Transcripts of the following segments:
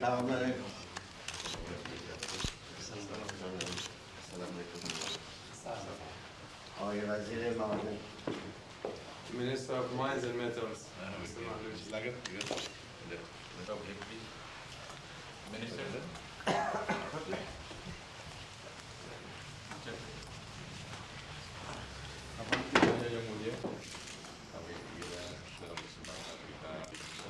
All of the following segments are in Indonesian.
Assalamualaikum. Oh, ya Wazir Mawlud. Minister of Mines and Metals. Mr. Mahloud. Silakan. Minta boleh please. Minister. Apa namanya yang mulia? Kami kira dalam kesempatan kita bisa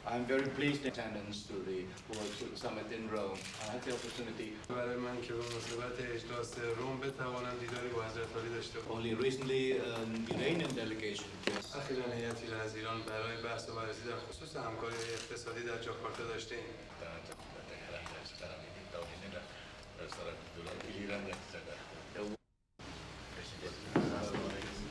I'm very pleased in attendance to the World Food Summit in Rome. I had the opportunity برای من که به مناسبت اجلاس روم بتوانم دیداری با حضرت عالی داشته باشم. only recently an Iranian delegation. اخیراً هیئتی را از ایران برای بحث و بررسی در خصوص همکاری اقتصادی در جاکارتا داشتیم. sekarang ini tahun ini dah secara kebetulan giliran yang saya Presiden. Assalamualaikum.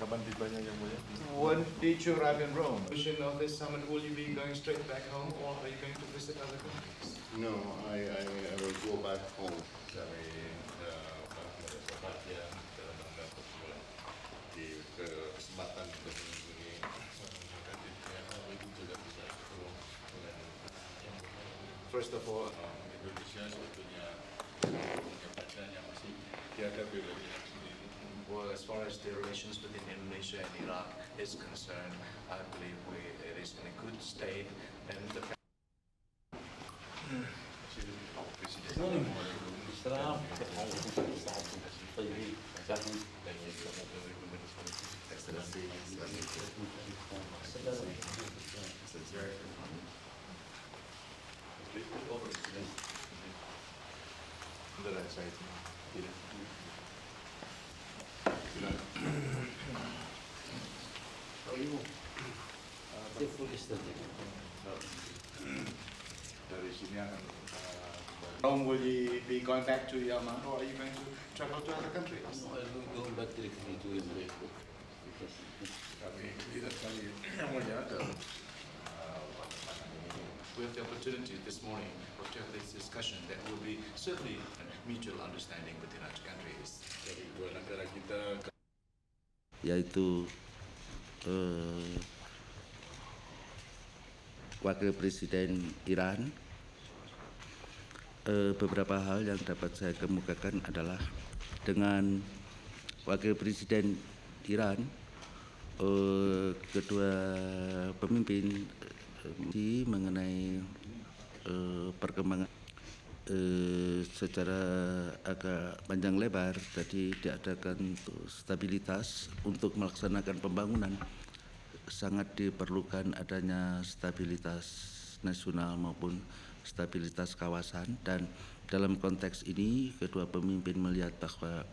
Kapan tibanya yang mulia? When did you arrive in Rome? Vision of this summit, will you be going straight back home or are you going to visit other countries? No, I will go back home. Dari sahabat yang dalam rangka perkumpulan di kesempatan untuk mengunjungi masyarakat itu juga bisa ketemu dengan yang First of all, Indonesia sebetulnya punya pelajaran yang masih dihadapi oleh diri sendiri. well, as far as the relations between Indonesia and Iraq is concerned, I believe it is in a good state and the Dari sini akan Rome, will you be going back to Yemen or are you going to travel to other countries? Going back directly to Israel because kami tidak sekali yang mulia dalam We have the opportunity this morning to have this discussion that will be certainly a mutual understanding between our two countries. dari dua negara kita. yaitu Wakil Presiden Iran. Beberapa hal yang dapat saya kemukakan adalah dengan Wakil Presiden Iran, kedua pemimpin mengenai perkembangan secara agak panjang lebar. Tadi diadakan untuk stabilitas untuk melaksanakan pembangunan. Sangat diperlukan adanya stabilitas nasional maupun stabilitas kawasan, dan dalam konteks ini kedua pemimpin melihat bahwa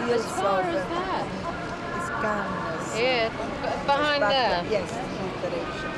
As far as that? Yeah, behind there. Yes, in that direction.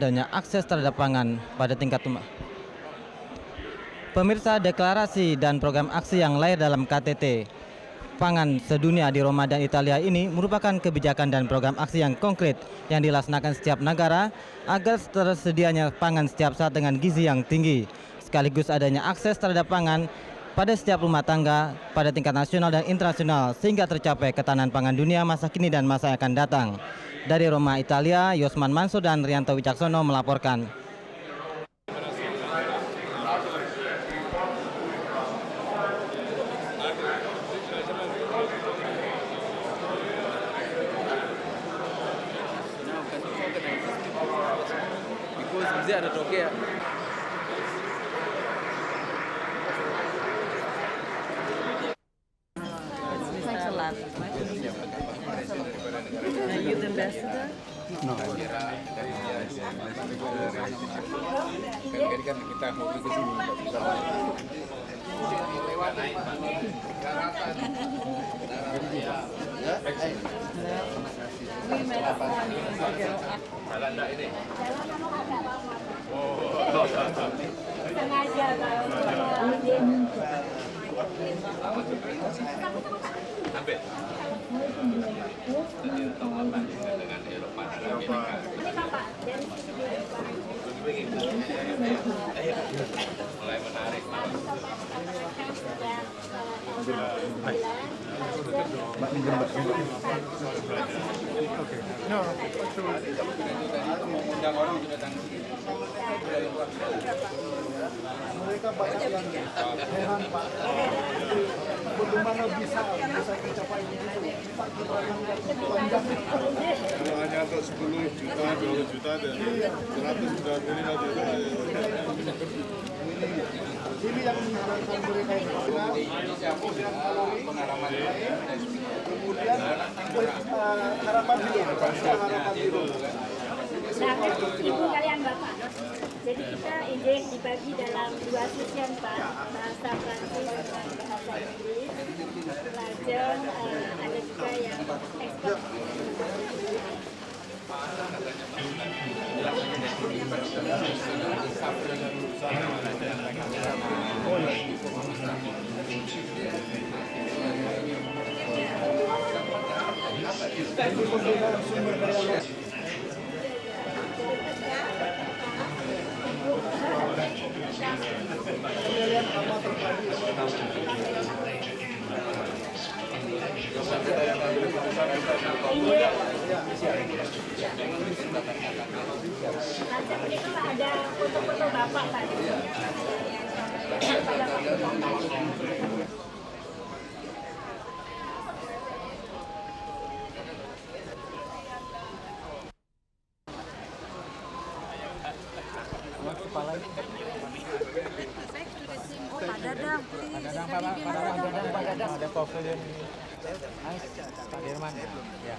adanya akses terhadap pangan pada tingkat umat. Pemirsa, deklarasi dan program aksi yang lahir dalam KTT Pangan Sedunia di Roma dan Italia ini merupakan kebijakan dan program aksi yang konkret yang dilaksanakan setiap negara agar tersedianya pangan setiap saat dengan gizi yang tinggi, sekaligus adanya akses terhadap pangan pada setiap rumah tangga pada tingkat nasional dan internasional sehingga tercapai ketahanan pangan dunia masa kini dan masa yang akan datang. Dari Roma, Italia, Yosman Manso dan Rianto Wicaksono melaporkan. Thanks a lot. Youth ambassador? No. Kan kita mau ke sini mulai menarik. Mengundang orang juga datang. Mereka banyak yang heran, Pak. Kalau hanya untuk 10 juta, 20 juta, dan 195 juta. Ini yang menyenangkan mereka itu kemudian kalori, kemudian harapan hidup. Nah, Ibu kalian Bapak. Jadi kita ini dibagi dalam 2 sesi Pak, bahasa Prancis dan bahasa Inggris. Pelajar ada juga yang ekspor. Nanti itu ada foto-foto Bapak tadi. Ada pavilion Pak Dirman ya.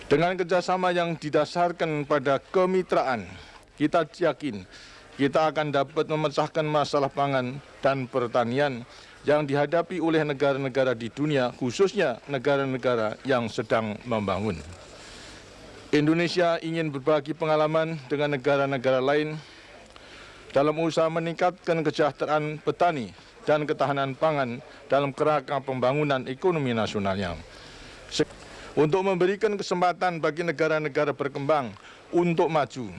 Dengan kerjasama yang didasarkan pada kemitraan, kita yakin kita akan dapat memecahkan masalah pangan dan pertanian yang dihadapi oleh negara-negara di dunia, khususnya negara-negara yang sedang membangun. Indonesia ingin berbagi pengalaman dengan negara-negara lain dalam usaha meningkatkan kesejahteraan petani dan ketahanan pangan dalam kerangka pembangunan ekonomi nasionalnya. Untuk memberikan kesempatan bagi negara-negara berkembang untuk maju.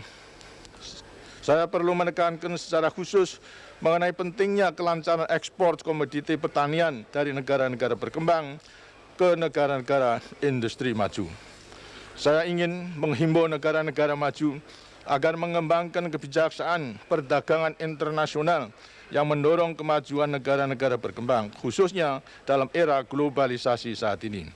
Saya perlu menekankan secara khusus mengenai pentingnya kelancaran ekspor komoditi pertanian dari negara-negara berkembang ke negara-negara industri maju. Saya ingin menghimbau negara-negara maju agar mengembangkan kebijaksanaan perdagangan internasional yang mendorong kemajuan negara-negara berkembang, khususnya dalam era globalisasi saat ini.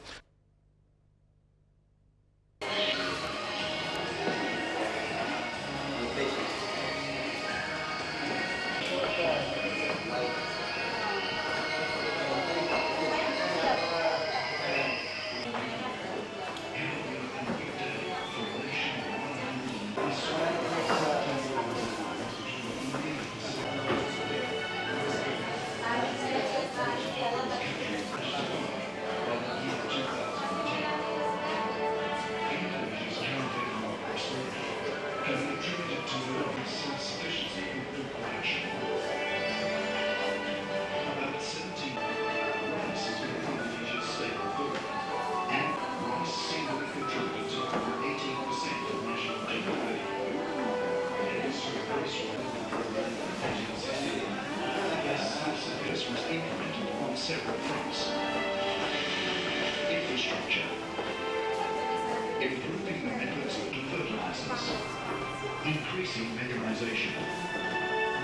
increasing mechanisation.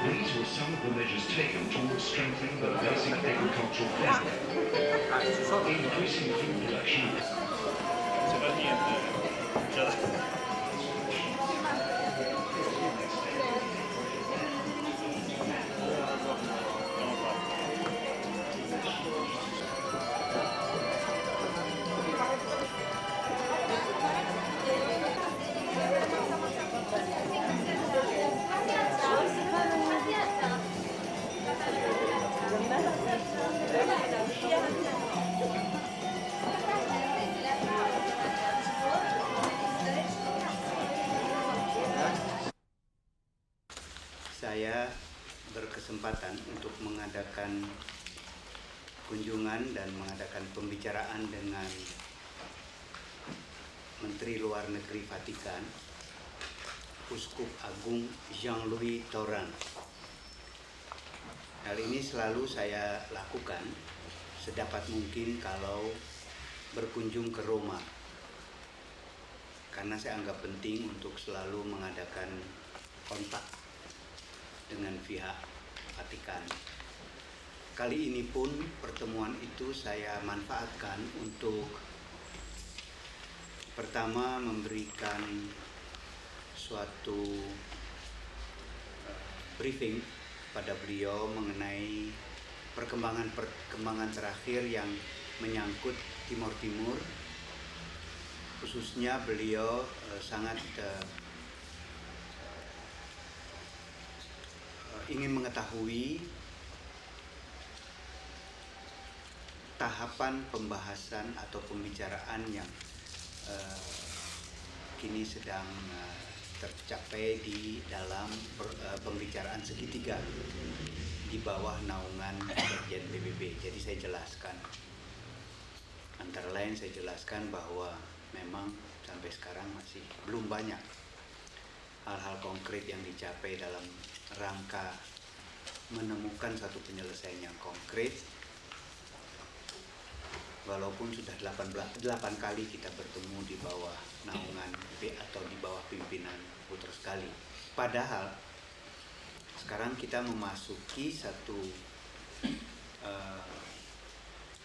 These were some of the measures taken towards strengthening the basic agricultural framework. Increasing food production. Saya berkesempatan untuk mengadakan kunjungan dan mengadakan pembicaraan dengan Menteri Luar Negeri Vatikan, Uskup Agung Jean-Louis Tauran. Hal ini selalu saya lakukan sedapat mungkin kalau berkunjung ke Roma, karena saya anggap penting untuk selalu mengadakan kontak dengan pihak Vatikan. Kali ini pun pertemuan itu saya manfaatkan untuk pertama memberikan suatu briefing pada beliau mengenai perkembangan terakhir yang menyangkut Timor Timur. Khususnya beliau sangat ingin mengetahui tahapan pembahasan atau pembicaraan yang kini sedang tercapai di dalam pembicaraan segitiga di bawah naungan Sekjen PBB. Jadi saya jelaskan, antara lain saya jelaskan bahwa memang sampai sekarang masih belum banyak hal-hal konkret yang dicapai dalam rangka menemukan satu penyelesaian yang konkret. Walaupun sudah 8 kali kita bertemu di bawah naungan atau di bawah pimpinan Boutros Ghali. Padahal sekarang kita memasuki satu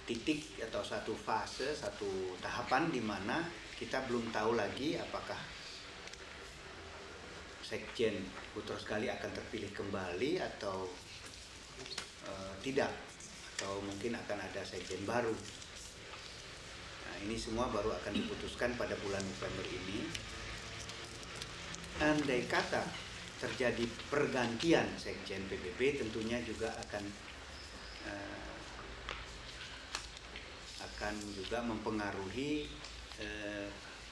titik atau satu fase, satu tahapan di mana kita belum tahu lagi apakah Sekjen Boutros Ghali akan terpilih kembali atau tidak, atau mungkin akan ada sekjen baru. Nah, ini semua baru akan diputuskan pada bulan November ini. Andai kata terjadi pergantian sekjen PBB, tentunya juga akan juga mempengaruhi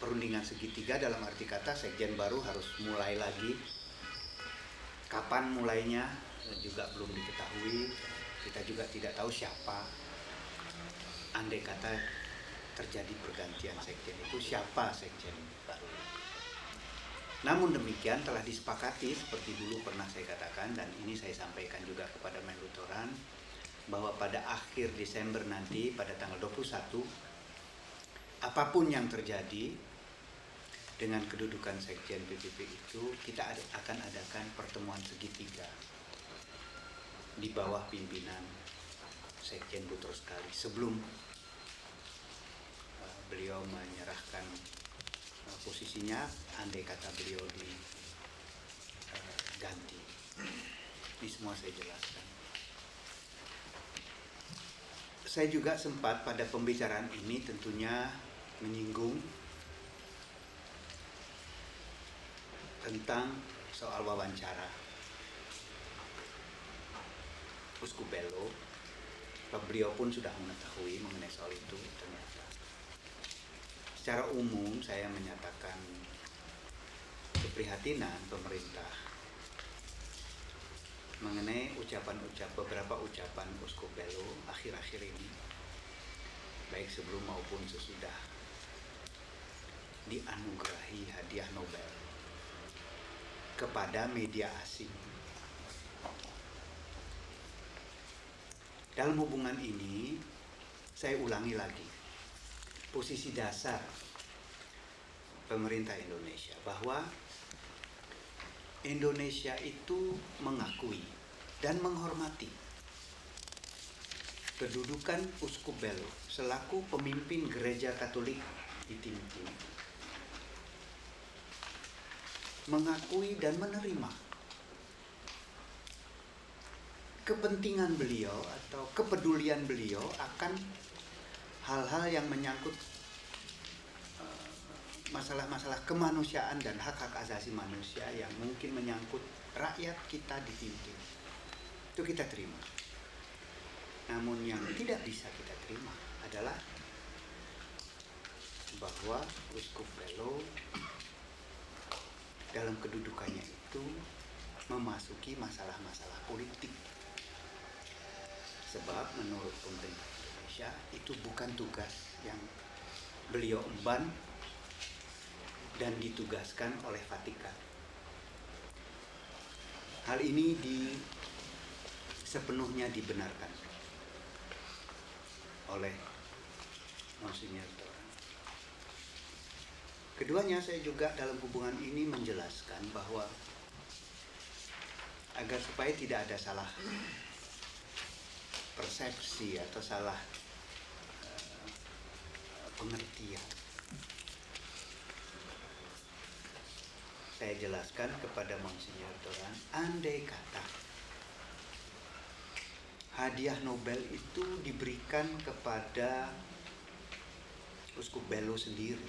perundingan segitiga, dalam arti kata sekjen baru harus mulai lagi. Kapan mulainya juga belum diketahui. Kita juga tidak tahu siapa. Andai kata terjadi pergantian sekjen, itu siapa sekjen baru. Namun demikian telah disepakati seperti dulu pernah saya katakan, dan ini saya sampaikan juga kepada Menlu Tauran, bahwa pada akhir Desember nanti pada tanggal 21, apapun yang terjadi dengan kedudukan sekjen PBB itu, kita akan adakan pertemuan segitiga di bawah pimpinan Sekjen Boutros Ghali sebelum beliau menyerahkan posisinya, andai kata beliau diganti. Ini semua saya jelaskan. Saya juga sempat pada pembicaraan ini tentunya menyinggung tentang soal wawancara Uskup Bello. Beliau pun sudah mengetahui mengenai soal itu ternyata. Secara umum saya menyatakan keprihatinan pemerintah mengenai beberapa ucapan Uskup Bello akhir-akhir ini, baik sebelum maupun sesudah dianugerahi hadiah Nobel kepada media asing. Dalam hubungan ini, saya ulangi lagi, posisi dasar pemerintah Indonesia bahwa Indonesia itu mengakui dan menghormati kedudukan Uskup Belo selaku pemimpin Gereja Katolik di Timur Timur, mengakui dan menerima kepentingan beliau atau kepedulian beliau akan hal-hal yang menyangkut masalah-masalah kemanusiaan dan hak-hak asasi manusia yang mungkin menyangkut rakyat kita di Timur. Itu kita terima. Namun yang tidak bisa kita terima adalah bahwa Uskup Belo dalam kedudukannya itu memasuki masalah-masalah politik. Sebab menurut pemerintah Indonesia itu bukan tugas yang beliau emban dan ditugaskan oleh Vatikan. Hal ini sepenuhnya dibenarkan oleh Monsinyur Toran. Keduanya saya juga dalam hubungan ini menjelaskan bahwa agar supaya tidak ada salah persepsi atau salah pengertian, saya jelaskan kepada Monsinyur Toran, andai kata hadiah Nobel itu diberikan kepada Uskup Belo sendiri,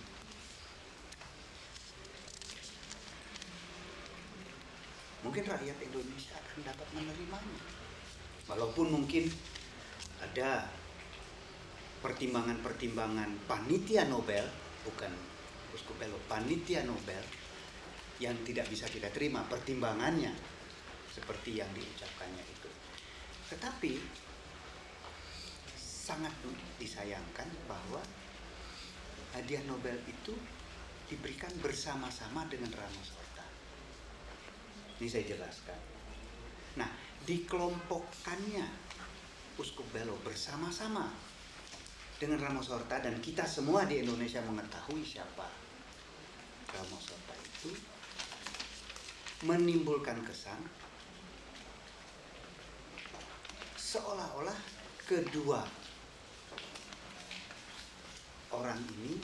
mungkin rakyat Indonesia akan dapat menerimanya. Walaupun mungkin ada pertimbangan-pertimbangan panitia Nobel, bukan Uskup Belo, panitia Nobel yang tidak bisa kita terima pertimbangannya seperti yang diucapkannya itu. Tetapi sangat disayangkan bahwa hadiah Nobel itu diberikan bersama-sama dengan Ramos Horta. Ini saya jelaskan. Nah, dikelompokkannya Uskup Belo bersama-sama dengan Ramos Horta, dan kita semua di Indonesia mengetahui siapa Ramos Horta itu, menimbulkan kesan seolah-olah kedua orang ini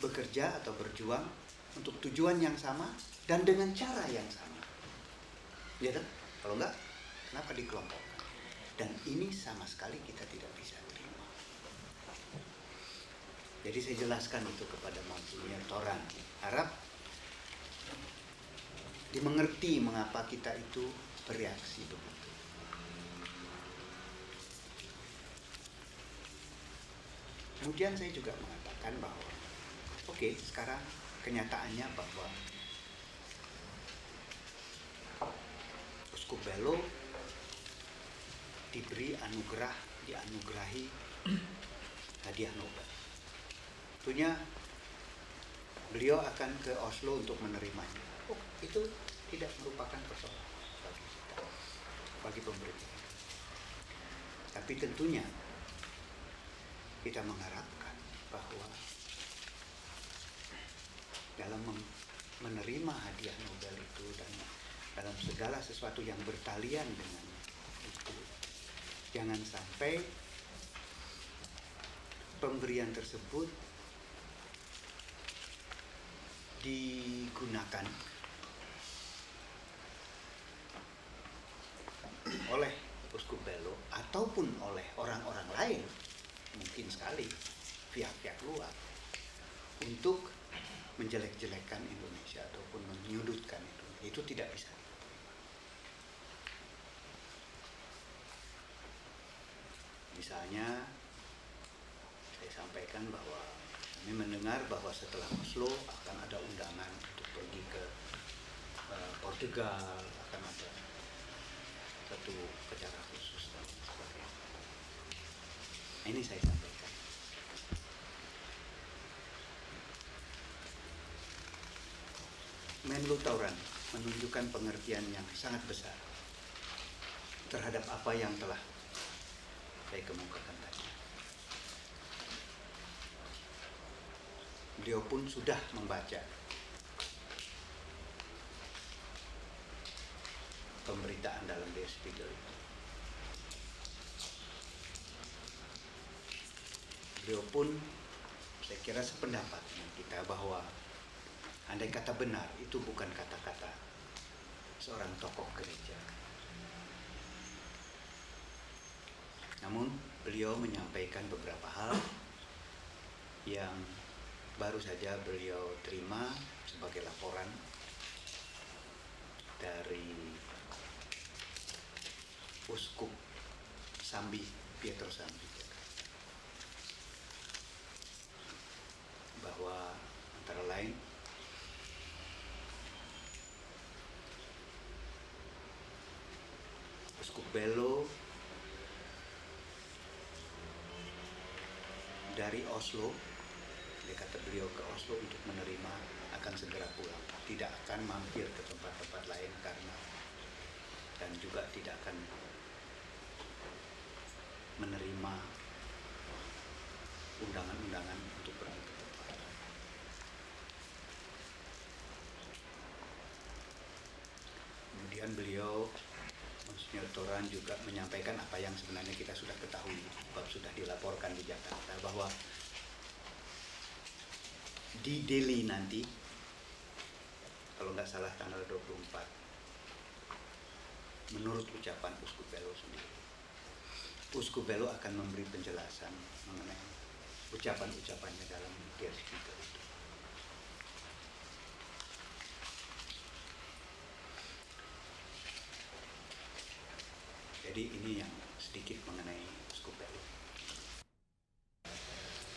bekerja atau berjuang untuk tujuan yang sama dan dengan cara yang sama. Ya kan? Kalau enggak, kenapa dikelompokkan? Dan ini sama sekali kita tidak bisa terima. Jadi saya jelaskan itu kepada Monsinyur Toran. Harap dimengerti mengapa kita itu bereaksi begitu. Kemudian saya juga mengatakan bahwa oke, sekarang kenyataannya bahwa Uskup Belo dianugerahi hadiah Nobel. Tentunya beliau akan ke Oslo untuk menerimanya. Itu tidak merupakan persoalan bagi kita, bagi pemerintah. Tapi tentunya kita mengharapkan bahwa dalam menerima hadiah Nobel itu dan dalam segala sesuatu yang bertalian dengan itu, jangan sampai pemberian tersebut digunakan oleh Uskup Belo ataupun oleh orang-orang lain, mungkin sekali pihak-pihak luar, untuk menjelek-jelekkan Indonesia ataupun menyudutkan Indonesia. Itu tidak bisa. Misalnya saya sampaikan bahwa kami mendengar bahwa setelah Oslo akan ada undangan untuk pergi ke Portugal, akan ada satu acara khusus dan sebagainya. Ini saya sampaikan. Menlu Tauran menunjukkan pengertian yang sangat besar terhadap apa yang telah saya kemukakan tadi. Beliau pun sudah membaca pemberitaan dalam Der Spiegel. Beliau pun saya kira sependapat dengan kita bahwa andai kata benar itu bukan kata-kata seorang tokoh gereja. Namun beliau menyampaikan beberapa hal yang baru saja beliau terima sebagai laporan dari Uskup Sambi, Pietro Sambi, bahwa antara lain Uskup Belo dari Oslo, dia kata beliau ke Oslo untuk menerima, akan segera pulang, tidak akan mampir ke tempat-tempat lain karena, dan juga tidak akan menerima undangan-undangan untuk pergi ke tempat lain. Kemudian beliau, Monsignor Toran, juga menyampaikan apa yang sebenarnya kita sudah ketahui, sebab sudah dilaporkan di Jakarta, bahwa di Delhi nanti, kalau nggak salah tanggal 24, menurut ucapan Uskup Belo sendiri, Uskup Belo akan memberi penjelasan mengenai ucapan-ucapannya dalam Der Spiegel itu. Jadi ini yang sedikit mengenai Uskup Belo.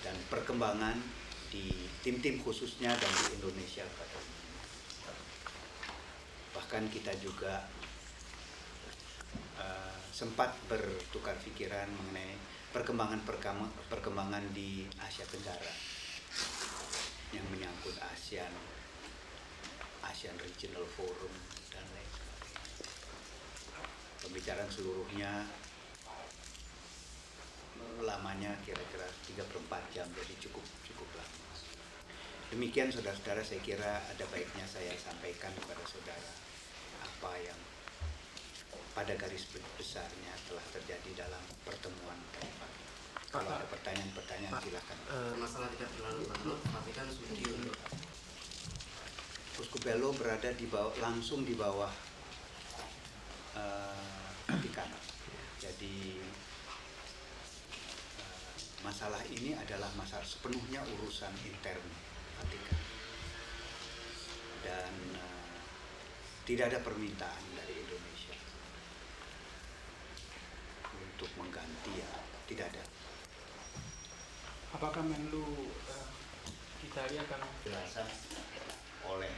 Dan perkembangan di tim-tim khususnya dan di Indonesia pada umumnya. Bahkan kita juga sempat bertukar pikiran mengenai perkembangan di Asia Tenggara yang menyangkut ASEAN Regional Forum dan lain sebagainya. Pembicaraan seluruhnya lamanya kira-kira 3/4 jam, jadi cukup lama. Demikian saudara-saudara, saya kira ada baiknya saya sampaikan kepada saudara apa yang pada garis besarnya telah terjadi dalam pertemuan tadi pagi. Kalau ada pertanyaan-pertanyaan silakan. Masalah tidak berlarut-larut, tapi kan studi untuk Uskup Belo berada langsung di bawah Vatikan. Jadi masalah ini adalah masalah sepenuhnya urusan intern Vatikan. Dan tidak ada permintaan dari Indonesia untuk mengganti, ya tidak ada. Apakah Menlu Italia akan Jelasan oleh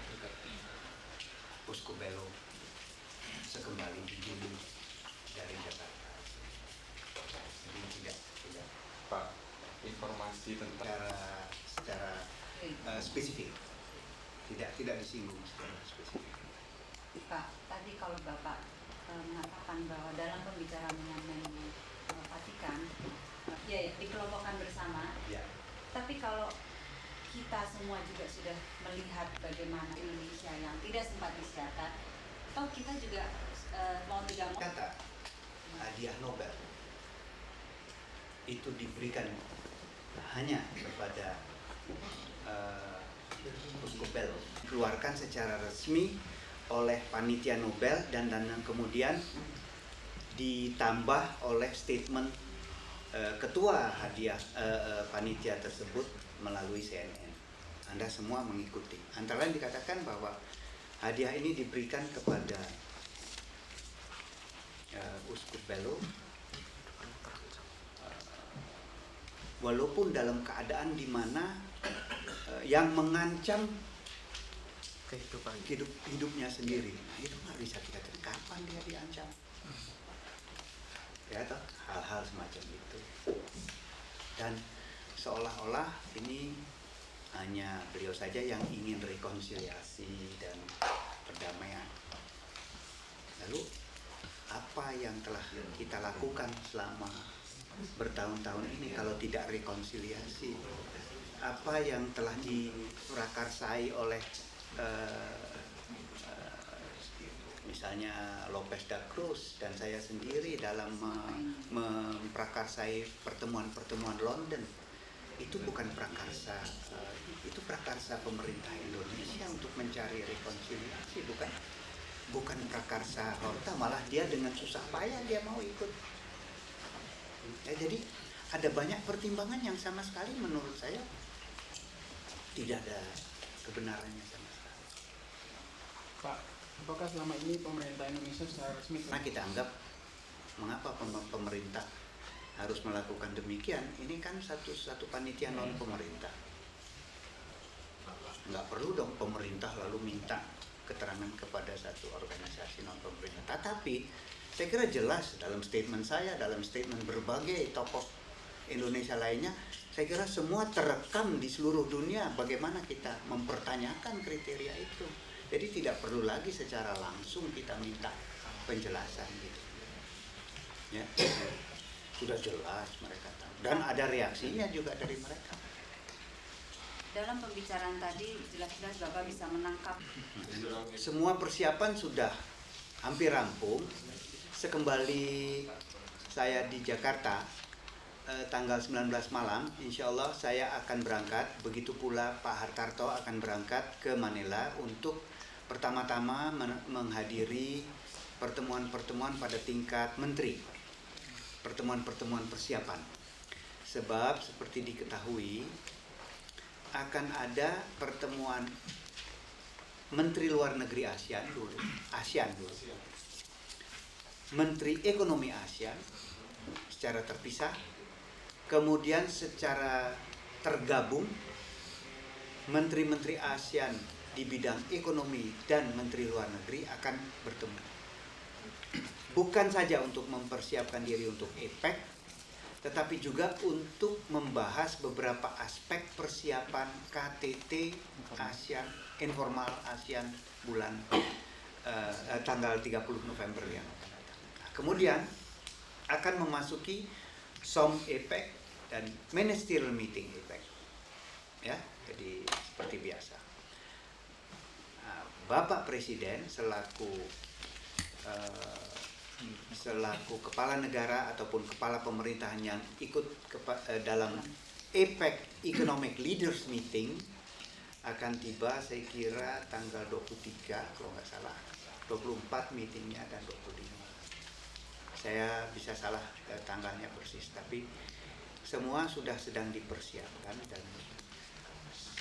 Uskup Belo sekembali dulu dari Jakarta. Jadi tidak Pak, informasi tentang secara spesifik, tidak disinggung secara spesifik. Pak, tadi kalau Bapak mengatakan bahwa dalam pembicaraan dengan Menlu Vatikan, ya dikelompokkan bersama. Ya. Tapi kalau kita semua juga sudah melihat bagaimana Indonesia yang tidak sempat disiarkan, atau kita juga mau tidak mau. Kata hadiah Nobel itu diberikan hanya kepada Uskup Belo, dikeluarkan secara resmi oleh panitia Nobel dan kemudian ditambah oleh statement ketua hadiah panitia tersebut melalui CNN. Anda semua mengikuti. Antara lain dikatakan bahwa hadiah ini diberikan kepada Uskup Belo walaupun dalam keadaan di mana yang mengancam hidupnya sendiri. Nah, itu nggak bisa kita terima. Kapan dia diancam? Ya toh, hal-hal semacam itu. Dan seolah-olah ini hanya beliau saja yang ingin rekonsiliasi dan perdamaian. Lalu apa yang telah kita lakukan selama bertahun-tahun ini kalau tidak rekonsiliasi? Apa yang telah diprakarsai oleh misalnya Lopez da Cruz dan saya sendiri dalam memprakarsai pertemuan-pertemuan London, itu bukan prakarsa, itu prakarsa pemerintah Indonesia untuk mencari rekonsiliasi, bukan prakarsa Horta, malah dia dengan susah payah dia mau ikut. Ya, jadi ada banyak pertimbangan yang sama sekali menurut saya tidak ada kebenarannya sama sekali. Pak, apakah selama ini pemerintah Indonesia secara resmi? Nah, kita anggap mengapa pemerintah harus melakukan demikian? Ini kan satu panitia non pemerintah. Nggak perlu dong pemerintah lalu minta keterangan kepada satu organisasi non pemerintah. Tapi saya kira jelas dalam statement saya, dalam statement berbagai tokoh Indonesia lainnya, saya kira semua terekam di seluruh dunia bagaimana kita mempertanyakan kriteria itu. Jadi tidak perlu lagi secara langsung kita minta penjelasan gitu. Ya, sudah jelas mereka tahu dan ada reaksinya juga dari mereka. Dalam pembicaraan tadi jelas-jelas Bapak bisa menangkap. Semua persiapan sudah hampir rampung. Sekembali saya di Jakarta tanggal 19 malam, insya Allah saya akan berangkat. Begitu pula Pak Hartarto akan berangkat ke Manila untuk pertama-tama menghadiri pertemuan-pertemuan pada tingkat menteri, pertemuan-pertemuan persiapan. Sebab seperti diketahui akan ada pertemuan Menteri Luar Negeri ASEAN dulu, Menteri Ekonomi ASEAN secara terpisah, kemudian secara tergabung Menteri-Menteri ASEAN di bidang ekonomi dan Menteri Luar Negeri akan bertemu. Bukan saja untuk mempersiapkan diri untuk APEC, tetapi juga untuk membahas beberapa aspek persiapan KTT ASEAN, informal ASEAN bulan tanggal 30 November yang akan datang. Kemudian akan memasuki SOM APEC dan Ministerial Meeting APEC. Ya, jadi seperti biasa. Bapak Presiden selaku kepala negara ataupun kepala pemerintahan yang ikut dalam APEC Economic Leaders Meeting akan tiba saya kira tanggal 23 kalau nggak salah, 24 meetingnya dan 25. Saya bisa salah tanggalnya persis, tapi semua sudah sedang dipersiapkan dan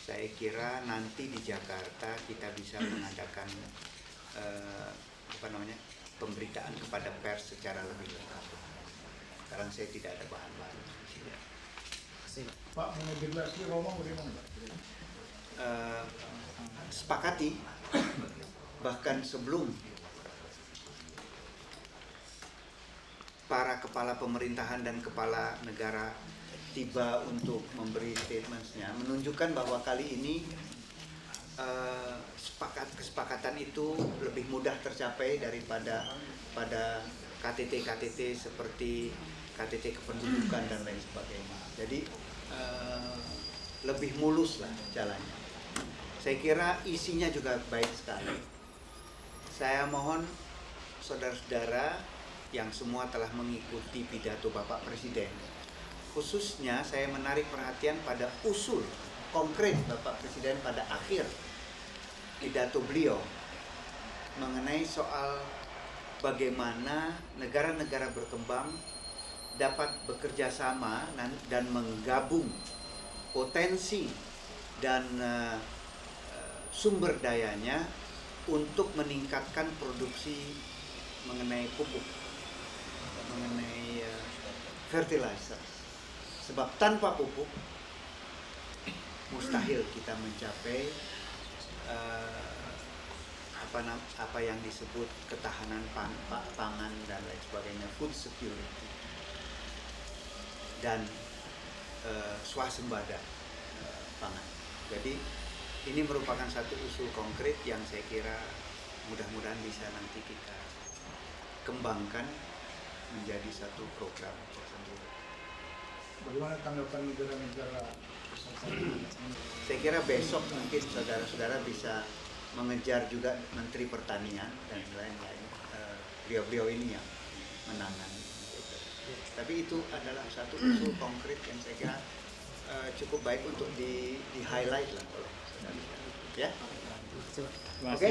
saya kira nanti di Jakarta kita bisa mengadakan pemberitaan kepada pers secara lebih lengkap. Sekarang saya tidak ada bahan baru. Pak, mengenai generasi Roma bagaimana Pak? Sepakati, bahkan sebelum para kepala pemerintahan dan kepala negara tiba untuk memberi statementsnya, menunjukkan bahwa kali ini kesepakatan itu lebih mudah tercapai daripada pada KTT-KTT seperti KTT kependudukan dan lain sebagainya. Jadi lebih mulus lah jalannya. Saya kira isinya juga baik sekali. Saya mohon saudara-saudara yang semua telah mengikuti pidato Bapak Presiden, khususnya saya menarik perhatian pada usul konkret Bapak Presiden pada akhir pidato beliau mengenai soal bagaimana negara-negara berkembang dapat bekerja sama dan menggabung potensi dan sumber dayanya untuk meningkatkan produksi mengenai pupuk, mengenai fertilizer. Sebab tanpa pupuk mustahil kita mencapai apa yang disebut ketahanan pangan dan lain sebagainya, food security dan swasembada pangan. Jadi ini merupakan satu usul konkret yang saya kira mudah-mudahan bisa nanti kita kembangkan menjadi satu program tersendiri. Bagaimana tanggapan negara-negara? Saya kira besok mungkin saudara-saudara bisa mengejar juga Menteri Pertanian dan lain-lain beliau-beliau ini yang menangani. Tapi itu adalah satu usul konkret yang saya kira cukup baik untuk di highlight lah. Ya, oke.